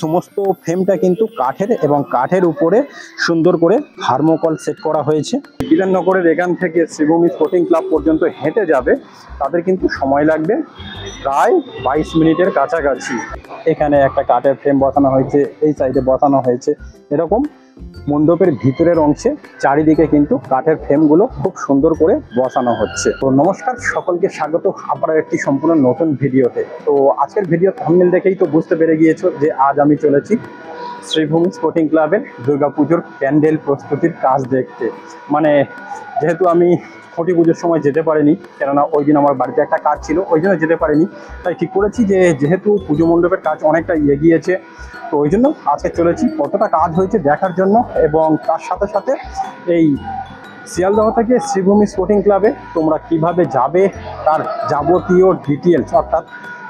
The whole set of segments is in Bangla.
সমস্ত ফ্রেমটা কিন্তু কাঠের এবং কাঠের উপরে সুন্দর করে থার্মোকল সেট করা হয়েছে। বিধাননগরের এখান থেকে শ্রীভূমি স্পোর্টিং ক্লাব পর্যন্ত হেঁটে যাবে তাদের কিন্তু সময় লাগবে প্রায় 22 মিনিটের কাছাকাছি। এখানে একটা কাঠের ফ্রেম বসানো হয়েছে, এই সাইডে বসানো হয়েছে। এরকম মণ্ডপের ভিতরের অংশে চারিদিকে কিন্তু কাঠের ফ্রেমগুলো খুব সুন্দর করে বসানো হচ্ছে। তো নমস্কার, সকলকে স্বাগত আপনার একটি সম্পূর্ণ নতুন ভিডিওতে। তো আজকের ভিডিও থাম্বনেল দেখেই তো বুঝতে পেরে গিয়েছো যে আজ আমি চলেছি শ্রীভূমি স্পোর্টিং ক্লাবের দুর্গাপুজোর প্যান্ডেল প্রস্তুতির কাজ দেখতে। মানে যেহেতু আমি ছটি পুজোর সময় যেতে পারিনি, কেননা ওই দিন আমার বাড়িতে একটা কাজ ছিল, ওই জন্য যেতে পারিনি। তাই ঠিক করেছি যে যেহেতু পুজো মণ্ডপের কাজ অনেকটা এগিয়েছে, তো ওই জন্য আজকে চলেছি কতটা কাজ হয়েছে দেখার জন্য। এবং তার সাথে সাথে এই শিয়ালদহ থেকে শ্রীভূমি স্পোর্টিং ক্লাবে তোমরা কিভাবে যাবে তার যাবতীয় ডিটেলস, অর্থাৎ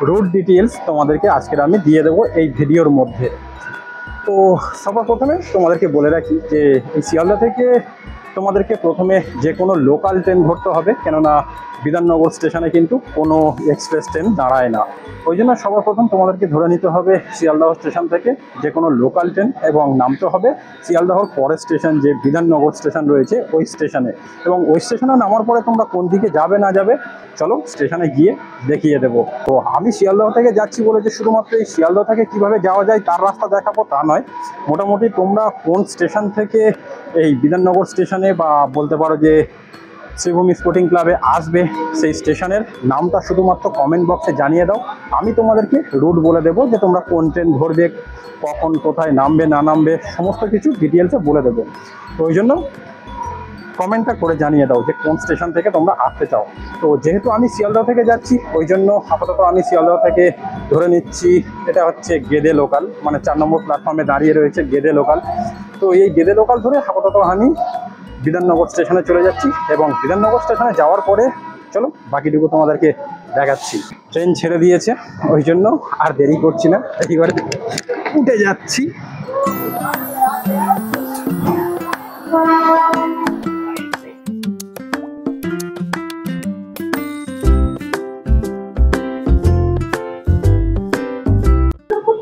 রুট ডিটেলস তোমাদেরকে আজকের আমি দিয়ে দেবো এই ভিডিওর মধ্যে। তো সবার প্রথমে তোমাদেরকে বলে রাখি যে এই শিয়ালদহ থেকে তোমাদেরকে প্রথমে যে কোনো লোকাল ট্রেন ধরতে হবে, কেননা বিধাননগর স্টেশনে কিন্তু কোনো এক্সপ্রেস ট্রেন দাঁড়ায় না। ওই জন্য সবার প্রথম তোমাদেরকে ধরে নিতে হবে শিয়ালদহ স্টেশন থেকে যে কোনো লোকাল ট্রেন এবং নামতে হবে শিয়ালদহর পরের স্টেশন যে বিধাননগর স্টেশন রয়েছে ওই স্টেশনে। এবং ওই স্টেশনে নামার পরে তোমরা কোন দিকে যাবে না যাবে চলো স্টেশনে গিয়ে দেখিয়ে দেবো। তো আমি শিয়ালদহ থেকে যাচ্ছি বলে যে শুধুমাত্র এই শিয়ালদহ থেকে কীভাবে যাওয়া যায় তার রাস্তা দেখাবো তা নয়, মোটামুটি তোমরা কোন স্টেশন থেকে এই বিধাননগর স্টেশনে বা বলতে পারো যে শ্রীভূমি স্পোর্টিং ক্লাবে আসবে সেই স্টেশনের নামটা শুধুমাত্র কমেন্ট বক্সে জানিয়ে দাও। আমি তোমাদেরকে রুট বলে দেবো যে তোমরা কোন ট্রেন ধরবে, কখন কোথায় নামবে না নামবে সমস্ত কিছু ডিটেলসে বলে দেবো। তো ওই জন্য কমেন্টটা করে জানিয়ে দাও যে কোন স্টেশন থেকে তোমরা আসতে চাও। তো যেহেতু আমি শিয়ালদহ থেকে যাচ্ছি ওই জন্য আপাতত আমি শিয়ালদহ থেকে ধরে নিচ্ছি এটা হচ্ছে গেদে লোকাল, মানে 4 নম্বর প্ল্যাটফর্মে দাঁড়িয়ে রয়েছে গেদে লোকাল। তো এই গেদে লোকাল ধরে আপাতত আমি বিধাননগর স্টেশনে চলে যাচ্ছি এবং বিধাননগর স্টেশনে যাওয়ার পরে চলো বাকিটুকু তোমাদেরকে দেখাচ্ছি। ট্রেন ছেড়ে দিয়েছে ওই জন্য আর দেরি করছি না, একেবারে উঠে যাচ্ছি।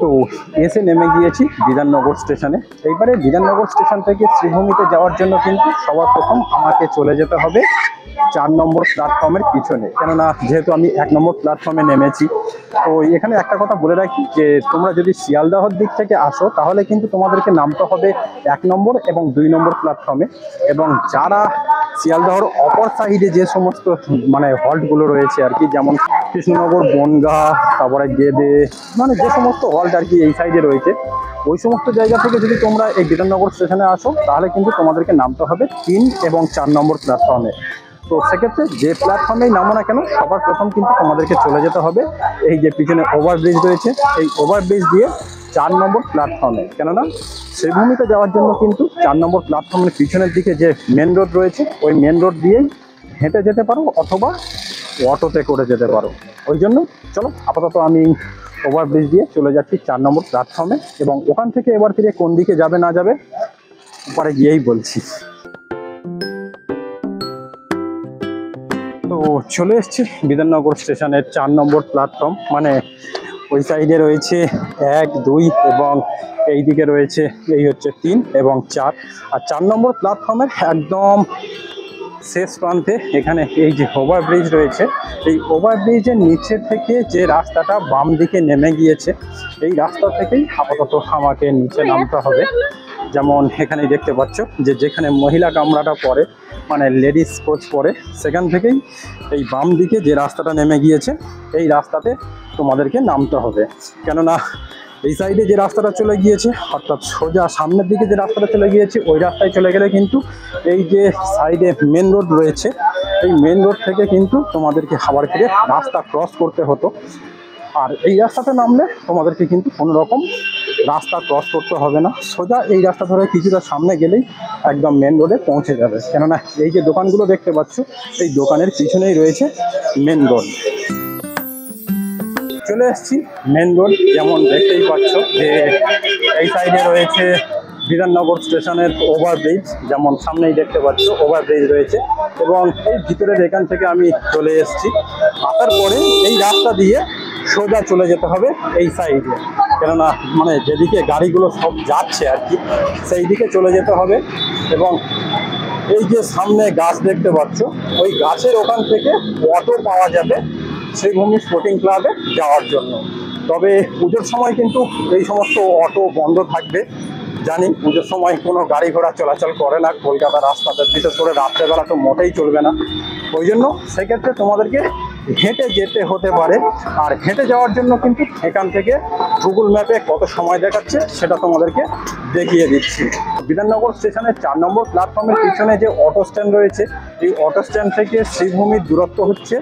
তো এসে নেমে গিয়েছি বিধাননগর স্টেশনে। এইবারে বিধাননগর স্টেশন থেকে শ্রীভূমিতে যাওয়ার জন্য কিন্তু সবার প্রথম আমাকে চলে যেতে হবে 4 নম্বর প্ল্যাটফর্মের পিছনে, কেননা যেহেতু আমি 1 নম্বর প্ল্যাটফর্মে নেমেছি। তো এখানে একটা কথা বলে রাখি যে তোমরা যদি শিয়ালদহর দিক থেকে আসো তাহলে কিন্তু তোমাদেরকে নামতে হবে 1 নম্বর এবং 2 নম্বর প্ল্যাটফর্মে। এবং যারা শিয়ালদহর অপর সাইডে যে সমস্ত মানে হল্টগুলো রয়েছে আর কি, যেমন কৃষ্ণনগর, বনগাঁ, তারপরে গেদে, মানে যে সমস্ত হল্ট আর কি এই সাইডে রয়েছে, ওই সমস্ত জায়গা থেকে যদি তোমরা এই বিধাননগর স্টেশনে আসো তাহলে কিন্তু তোমাদেরকে নামতে হবে 3 এবং 4 নম্বর প্ল্যাটফর্মে। তো সেক্ষেত্রে যে প্ল্যাটফর্মেই নামো না কেন সবার প্রথম কিন্তু তোমাদেরকে চলে যেতে হবে এই যে পিছনে ওভারব্রিজ রয়েছে এই ওভারব্রিজ দিয়ে 4 নম্বর প্ল্যাটফর্মে। কেননা শ্রীভূমিতে যাওয়ার জন্য কিন্তু 4 নম্বর প্ল্যাটফর্মের পিছনের দিকে যে মেন রোড রয়েছে ওই মেন রোড দিয়েই হেঁটে যেতে পারো অথবা অটোতে করে যেতে পারো। ওই জন্য চলো আপাতত আমি ওভারব্রিজ দিয়ে চলে যাচ্ছি 4 নম্বর প্ল্যাটফর্মে এবং ওখান থেকে এবার ফিরে কোন দিকে যাবে না যাবে পরে গিয়েই বলছি। তো চলে এসেছি বিধাননগর স্টেশনের 4 নম্বর প্ল্যাটফর্ম, মানে ওই সাইডে রয়েছে 1, 2 এবং এই দিকে রয়েছে এই হচ্ছে 3 এবং 4। আর 4 নম্বর প্ল্যাটফর্মের একদম শেষ প্রান্তে এখানে এই যে ওভারব্রিজ রয়েছে, এই ওভারব্রিজের নিচে থেকে যে রাস্তাটা বাম দিকে নেমে গিয়েছে এই রাস্তা থেকেই আপাতত আমাকে নিচে নামতে হবে। যেমন এখানেই দেখতে পাচ্ছ যে যেখানে মহিলা কামরাটা পড়ে, মানে লেডিস কোচ পড়ে, সেখান থেকেই এই বাম দিকে যে রাস্তাটা নেমে গিয়েছে এই রাস্তাতে তোমাদেরকে নামতে হবে। কেননা এই সাইডে যে রাস্তাটা চলে গিয়েছে অর্থাৎ সোজা সামনের দিকে যে রাস্তাটা চলে গিয়েছে ওই রাস্তায় চলে গেলে কিন্তু এই যে সাইডে মেন রোড রয়েছে এই মেন রোড থেকে কিন্তু তোমাদেরকে আবার ফিরে রাস্তা ক্রস করতে হতো। আর এই রাস্তাতে নামলে তোমাদেরকে কিন্তু কোনো রকম রাস্তা ক্রস করতে হবে না, সোজা এই রাস্তা ধরে কিছুটা সামনে গেলেই একদম মেন রোডে পৌঁছে যাবে। কেননা এই যে দোকানগুলো দেখতে পাচ্ছ এই দোকানের পিছনেই রয়েছে মেন রোড। চলে এসেছি মেন রোড, যেমন দেখতেই পাচ্ছ যে এই সাইডে রয়েছে বিধাননগর স্টেশনের ওভারব্রিজ, যেমন সামনেই দেখতে পাচ্ছ ওভারব্রিজ রয়েছে এবং এই ভিতরের এখান থেকে আমি চলে এসেছি। আসার পরে এই রাস্তা দিয়ে সোজা চলে যেতে হবে এই সাইডে। কেননা মানে যেদিকে গাড়িগুলো সব যাচ্ছে আর কি সেই দিকে চলে যেতে হবে। এবং এই যে সামনে গাছ দেখতে পাচ্ছ, ওই গাছের ওখান থেকে অটো পাওয়া যাবে শ্রীভূমি স্পোর্টিং ক্লাবে যাওয়ার জন্য। তবে পুজোর সময় কিন্তু এই সমস্ত অটো বন্ধ থাকবে। জানি পুজোর সময় কোনো গাড়ি ঘোড়া চলাচল করে না কলকাতা রাস্তাতে, বিশেষ করে রাত্রেবেলা তো মোটেই চলবে না। ওই জন্য সেক্ষেত্রে তোমাদেরকে হেঁটে যেতে হতে পারে। আর হেঁটে যাওয়ার জন্য কিন্তু এখান থেকে গুগল ম্যাপে কত সময় দেখাচ্ছে সেটা তোমাদেরকে দেখিয়ে দিচ্ছি। বিধাননগর স্টেশনের 4 নম্বর প্ল্যাটফর্মের পিছনে যে অটো স্ট্যান্ড রয়েছে, এই অটো স্ট্যান্ড থেকে শ্রীভূমির দূরত্ব হচ্ছে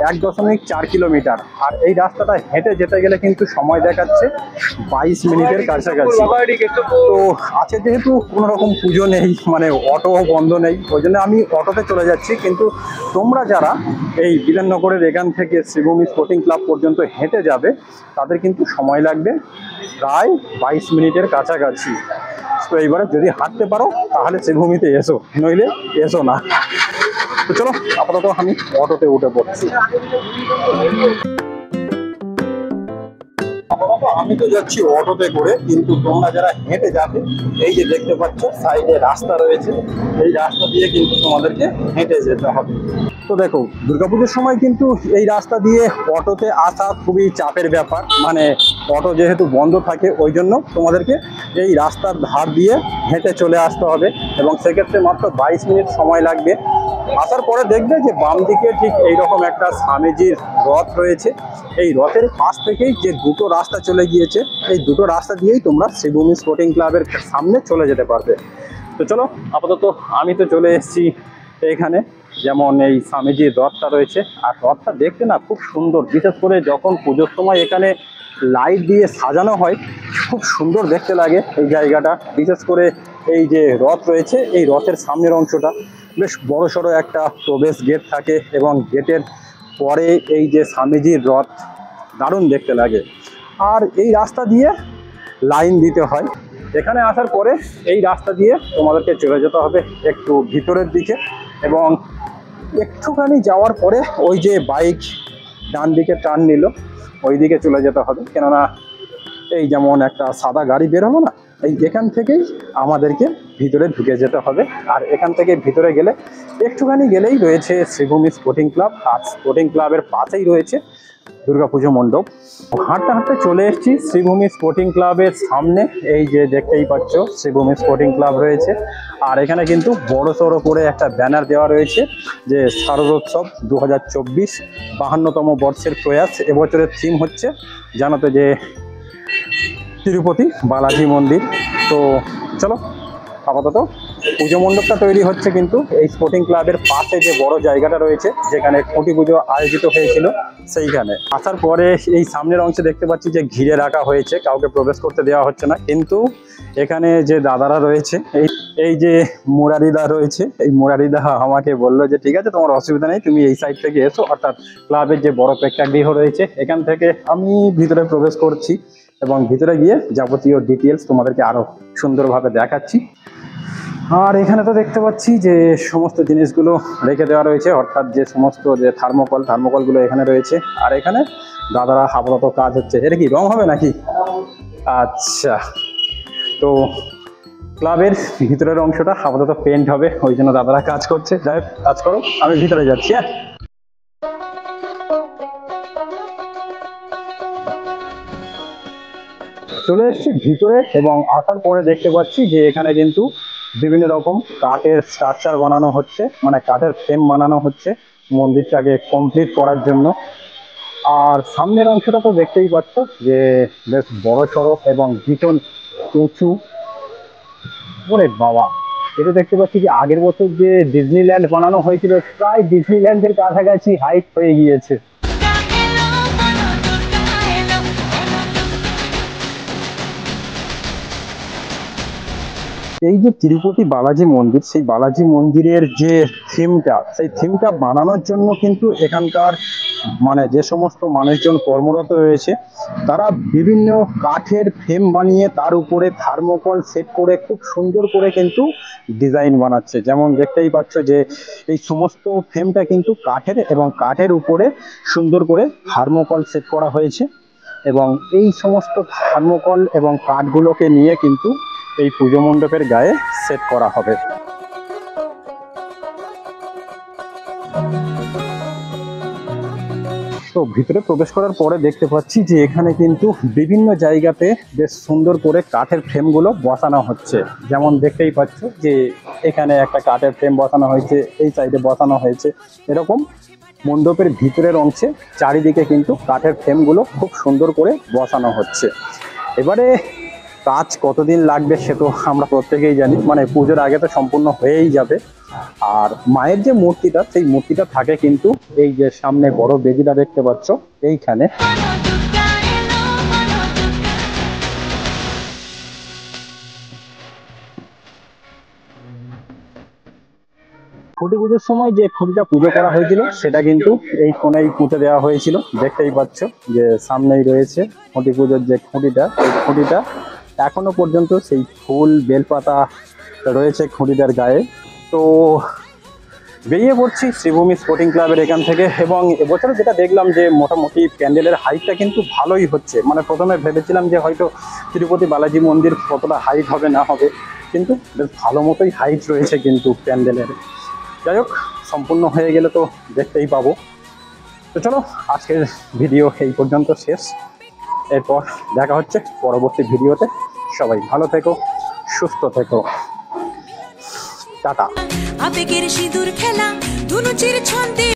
1.4 কিলোমিটার। আর এই রাস্তাটা হেঁটে যেতে গেলে কিন্তু সময় দেখাচ্ছে 22 মিনিটের কাছাকাছি। তো আছে যেহেতু কোনো রকম পুজো নেই, মানে অটো বন্ধ নেই, ওই জন্য আমি অটোতে চলে যাচ্ছি। কিন্তু তোমরা যারা এই বিধাননগরের এখান থেকে শ্রীভূমি স্পোর্টিং ক্লাব পর্যন্ত হেঁটে যাবে তাদের কিন্তু সময় লাগবে প্রায় 22 মিনিটের কাছাকাছি। তো এইবারে যদি হাঁটতে পারো তাহলে শ্রীভূমিতে এসো, নইলে এসো না। তো চলো আপাতত আমি অটোতে উঠে পড়ছি। আমি তো যাচ্ছি অটোতে করে, কিন্তু তোমরা যারা হেঁটে যাবে এই যে দেখতে পাচ্ছ সাইডে রাস্তা রয়েছে, এই রাস্তা দিয়ে কিন্তু তোমাদেরকে হেঁটে যেতে হবে। তো দেখো দুর্গাপুজোর সময় কিন্তু এই রাস্তা দিয়ে অটোতে আসা খুবই চাপের ব্যাপার, মানে অটো যেহেতু বন্ধ থাকে ওই জন্য তোমাদেরকে এই রাস্তার ধার দিয়ে হেঁটে চলে আসতে হবে। এবং সেক্ষেত্রে মাত্র 22 মিনিট সময় লাগবে। আসার পরে দেখবে যে বাম দিকে ঠিক এইরকম একটা স্বামীজির রথ রয়েছে। এই রথের পাশ থেকেই যে দুটো রাস্তা চলে গিয়েছে, এই দুটো রাস্তা দিয়েই তোমরা শ্রীভূমি স্পোর্টিং ক্লাবের সামনে চলে যেতে পারবে। তো চলো আপাতত আমি তো চলে এসেছি এখানে। যেমন এই স্বামীজির রথটা রয়েছে, আর রথটা দেখতে না খুব সুন্দর, বিশেষ করে যখন পুজোর সময় এখানে লাইট দিয়ে সাজানো হয় খুব সুন্দর দেখতে লাগে এই জায়গাটা। বিশেষ করে এই যে রথ রয়েছে, এই রথের সামনের অংশটা বেশ বড় সড়ো একটা প্রবেশ গেট থাকে, এবং গেটের পরে এই যে স্বামীজির রথ দারুণ দেখতে লাগে। আর এই রাস্তা দিয়ে লাইন দিতে হয়। এখানে আসার পরে এই রাস্তা দিয়ে তোমাদেরকে চলে যেতে হবে একটু ভিতরের দিকে, এবং একটুখানি যাওয়ার পরে ওই যে বাইক ডান দিকে টার্ন নিল ওই দিকে চলে যেতে হবে। কেননা এই যেমন একটা সাদা গাড়ি বেরোবো না, এই এখান থেকেই আমাদেরকে ভিতরে ঢুকে যেতে হবে। আর এখান থেকে ভিতরে গেলে একটুখানি গেলেই রয়েছে শ্রীভূমি স্পোর্টিং ক্লাব, আর স্পোর্টিং ক্লাবের পাশেই রয়েছে দুর্গাপুজো মণ্ডপ। হাঁটতে হাঁটতে চলে এসেছি শ্রীভূমি স্পোর্টিং ক্লাবের সামনে। এই যে দেখতেই পাচ্ছ শ্রীভূমি স্পোর্টিং ক্লাব রয়েছে। আর এখানে কিন্তু বড় সড়ো করে একটা ব্যানার দেওয়া রয়েছে যে শারদোৎসব 2024 52তম বর্ষের প্রয়াস। এবছরের থিম হচ্ছে জানাতে যে তিরুপতি বালাজি মন্দির। তো চলো আপাতত পুজো মণ্ডপটা তৈরি হচ্ছে কিন্তু এই স্পোর্টিং ক্লাবের পাশে যে বড় জায়গাটা রয়েছে যেখানে খুঁটি পুজো আয়োজিত হয়েছিল সেইখানে। আসার পরে এই সামনের অংশে দেখতে পাচ্ছি যে ঘিরে রাখা হয়েছে, কাউকে প্রবেশ করতে দেওয়া হচ্ছে না। কিন্তু এখানে যে দাদারা রয়েছে, এই যে মুরারিদা রয়েছে, এই মুরারিদা আমাকে বললো যে ঠিক আছে তোমার অসুবিধা নেই, তুমি এই সাইড থেকে এসো। অর্থাৎ ক্লাবের যে বড় প্রেক্ষাগৃহ রয়েছে এখান থেকে আমি ভিতরে প্রবেশ করছি, এবং ভিতরে গিয়ে যাবতীয় ডিটেলস তোমাদেরকে আরো সুন্দরভাবে দেখাচ্ছি। আর এখানে তো দেখতে পাচ্ছি যে সমস্ত জিনিসগুলো রেখে দেওয়া রয়েছে, অর্থাৎ যে সমস্ত যে থার্মোকলগুলো এখানে রয়েছে। আর এখানে দাদারা আপাতত কাজ হচ্ছে। এটা কি রং হবে নাকি? আচ্ছা, তো ক্লাবের ভিতরের অংশটা আপাতত পেন্ট হবে, ওই জন্য দাদারা কাজ করছে। যাই কাজ করো, আমি ভিতরে যাচ্ছি। হ্যাঁ, চলে এসেছি ভিতরে, এবং আসার পরে দেখতে পাচ্ছি যে এখানে কিন্তু বিভিন্ন রকম কাঠের স্ট্রাকচার বানানো হচ্ছে, মানে কাঠের ফ্রেম বানানো হচ্ছে মন্দিরটাকে কমপ্লিট করার জন্য। আর সামনের অংশটা তো দেখতেই পাচ্ছ যে বেশ বড় সড়ো এবং ভীষণ উঁচু। ওরে বাবা, এটা দেখতে পাচ্ছি যে আগের বছর যে ডিজনিল্যান্ড বানানো হয়েছিল প্রায় ডিজনিল্যান্ডের কাছাকাছি হাইট হয়ে গিয়েছে। এই যে তিরুপতি বালাজি মন্দির, সেই বালাজি মন্দিরের যে থিমটা, সেই থিমটা বানানোর জন্য কিন্তু এখানকার মানে যে সমস্ত মানুষজন কর্মরত রয়েছে তারা বিভিন্ন কাঠের ফ্রেম বানিয়ে তার উপরে থার্মোকল সেট করে খুব সুন্দর করে কিন্তু ডিজাইন বানাচ্ছে। যেমন দেখতেই পাচ্ছ যে এই সমস্ত ফ্রেমটা কিন্তু কাঠের, এবং কাঠের উপরে সুন্দর করে থার্মোকল সেট করা হয়েছে। এবং এই সমস্ত থার্মোকল এবং কাঠগুলোকে নিয়ে কিন্তু এই পুজো মণ্ডপের গায়ে সেট করা হবে। তো ভিতরে প্রবেশ করার পরে দেখতে পাচ্ছি যে এখানে কিন্তু বিভিন্ন জায়গাতে বেশ সুন্দর করে কাঠের ফ্রেমগুলো বসানো হচ্ছে। যেমন দেখতেই পাচ্ছ যে এখানে একটা কাঠের ফ্রেম বসানো হয়েছে, এই সাইডে বসানো হয়েছে। এরকম মণ্ডপের ভিতরের অংশে চারিদিকে কিন্তু কাঠের ফ্রেমগুলো খুব সুন্দর করে বসানো হচ্ছে। এবারে কাজ কতদিন লাগবে সে তো আমরা প্রত্যেকেই জানি, মানে পুজোর আগে তো সম্পূর্ণ হয়েই যাবে। আর মায়ের যে মূর্তিটা, সেই মূর্তিটা থাকে কিন্তু এই যে সামনে বড় বেদিটা দেখতে পাচ্ছ এইখানে। খুঁটি পুজোর সময় যে খুঁটিটা পুজো করা হয়েছিল সেটা কিন্তু এই কোণেই পুঁতে দেওয়া হয়েছিল। দেখতেই পাচ্ছ যে সামনেই রয়েছে খুঁটি পুজোর যে খুঁটিটা, এই খুঁটিটা এখনো পর্যন্ত সেই ফুল বেলপাতা রয়েছে খুঁটিটার গায়ে। তো বেরিয়ে পড়ছি শ্রীভূমি স্পোর্টিং ক্লাবের এখান থেকে। এবং এবছর যেটা দেখলাম যে মোটামুটি প্যান্ডেলের হাইটটা কিন্তু ভালোই হচ্ছে। মানে প্রথমে ভেবেছিলাম যে হয়তো তিরুপতি বালাজি মন্দির কতটা হাইট হবে না হবে, কিন্তু বেশ ভালো মতোই হাইট রয়েছে কিন্তু প্যান্ডেলের। যাই হোক, সম্পূর্ণ হয়ে গেলে তো দেখতেই পাবো। তো চলো, আজকের ভিডিও এই পর্যন্ত শেষ। এরপর দেখা হচ্ছে পরবর্তী ভিডিওতে। সবাই ভালো থেকো, সুস্থ থেকো, টাটা। আবেগের সিঁদুর খেলা ধুনুচির ছন্দে।